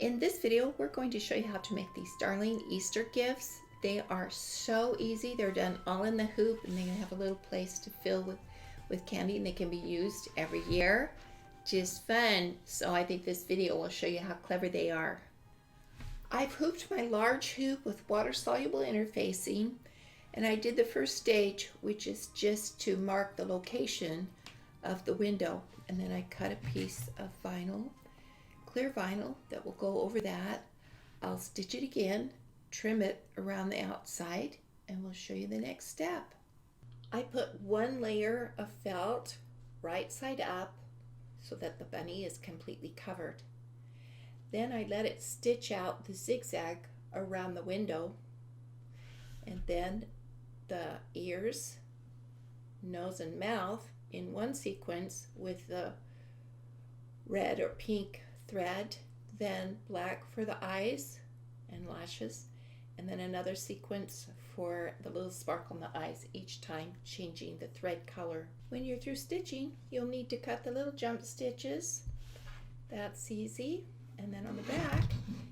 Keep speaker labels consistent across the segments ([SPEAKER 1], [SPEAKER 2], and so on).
[SPEAKER 1] In this video, we're going to show you how to make these darling Easter gifts. They are so easy. They're done all in the hoop, and they have a little place to fill with candy, and they can be used every year. Just fun. So I think this video will show you how clever they are. I've hooped my large hoop with water-soluble interfacing, and I did the first stage, which is just to mark the location of the window. And then I cut a piece of vinyl, clear vinyl, that will go over that. I'll stitch it again, trim it around the outside, and we'll show you the next step. I put one layer of felt right side up so that the bunny is completely covered. Then I let it stitch out the zigzag around the window, and then the ears, nose, and mouth in one sequence with the red or pink thread, then black for the eyes and lashes, and then another sequence for the little sparkle in the eyes, each time changing the thread color. When you're through stitching, you'll need to cut the little jump stitches. That's easy. And then on the back,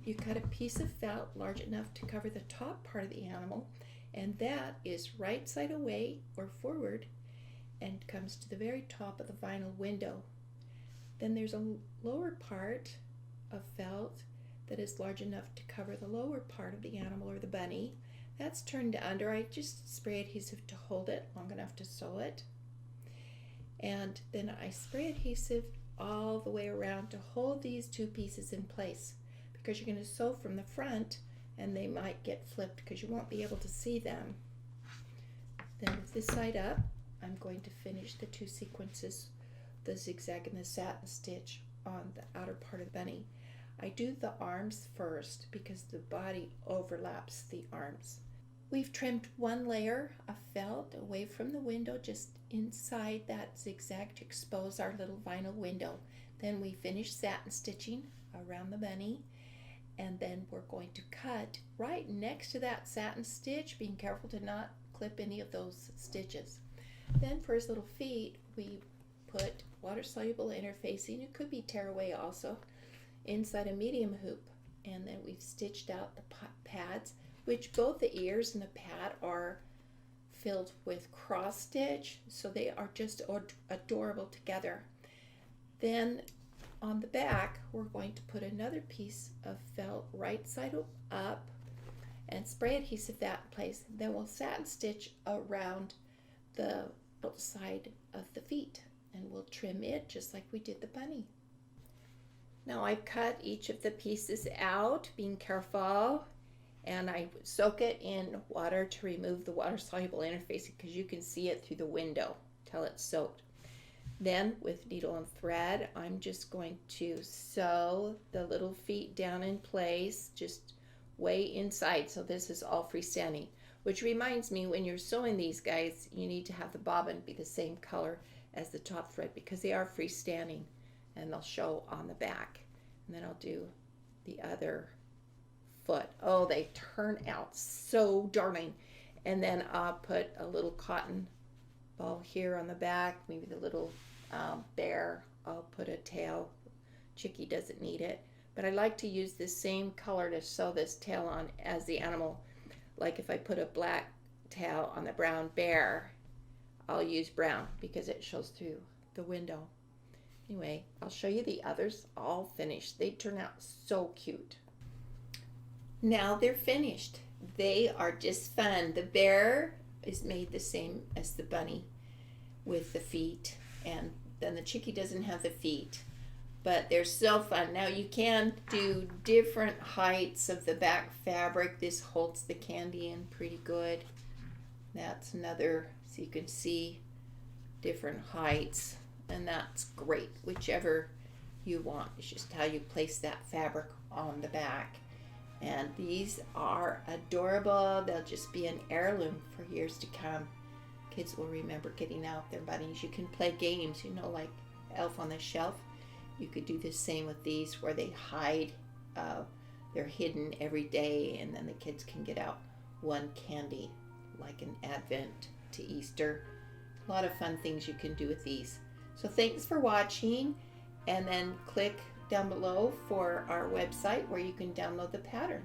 [SPEAKER 1] you cut a piece of felt large enough to cover the top part of the animal, and that is right side away or forward and comes to the very top of the vinyl window. Then there's a lower part of felt that is large enough to cover the lower part of the animal or the bunny. That's turned under. I just spray adhesive to hold it long enough to sew it. And then I spray adhesive all the way around to hold these two pieces in place, because you're going to sew from the front and they might get flipped because you won't be able to see them. Then with this side up, I'm going to finish the two sequences, the zigzag and the satin stitch on the outer part of the bunny. I do the arms first because the body overlaps the arms. We've trimmed one layer of felt away from the window, just inside that zigzag to expose our little vinyl window. Then we finish satin stitching around the bunny, and then we're going to cut right next to that satin stitch, being careful to not clip any of those stitches. Then for his little feet, we put water-soluble interfacing, it could be tearaway also, inside a medium hoop. And then we've stitched out the pads, which both the ears and the pad are filled with cross stitch, so they are just adorable together. Then on the back, we're going to put another piece of felt right side up and spray adhesive that in place. Then we'll satin stitch around the outside of the feet, and we'll trim it just like we did the bunny. Now I've cut each of the pieces out, being careful, and I soak it in water to remove the water-soluble interfacing, because you can see it through the window till it's soaked. Then with needle and thread, I'm just going to sew the little feet down in place, just way inside. So this is all freestanding, which reminds me, when you're sewing these guys, you need to have the bobbin be the same color as the top thread, because they are freestanding and they'll show on the back. And then I'll do the other foot. Oh, they turn out so darling. And then I'll put a little cotton ball here on the back, maybe the little bear. I'll put a tail. Chickie doesn't need it, but I like to use the same color to sew this tail on as the animal. Like if I put a black tail on the brown bear, I'll use brown because it shows through the window. Anyway, I'll show you the others all finished. They turn out so cute. Now they're finished. They are just fun. The bear is made the same as the bunny with the feet, and then the chickie doesn't have the feet, but they're so fun. Now you can do different heights of the back fabric. This holds the candy in pretty good. That's another, so you can see different heights, and that's great. Whichever you want, it's just how you place that fabric on the back. And these are adorable. They'll just be an heirloom for years to come. Kids will remember getting out their bunnies. You can play games, like Elf on the Shelf. You could do the same with these, where they hide. They're hidden every day, and then the kids can get out one candy, like an Advent to Easter. A lot of fun things you can do with these. So thanks for watching, and then click down below for our website where you can download the pattern.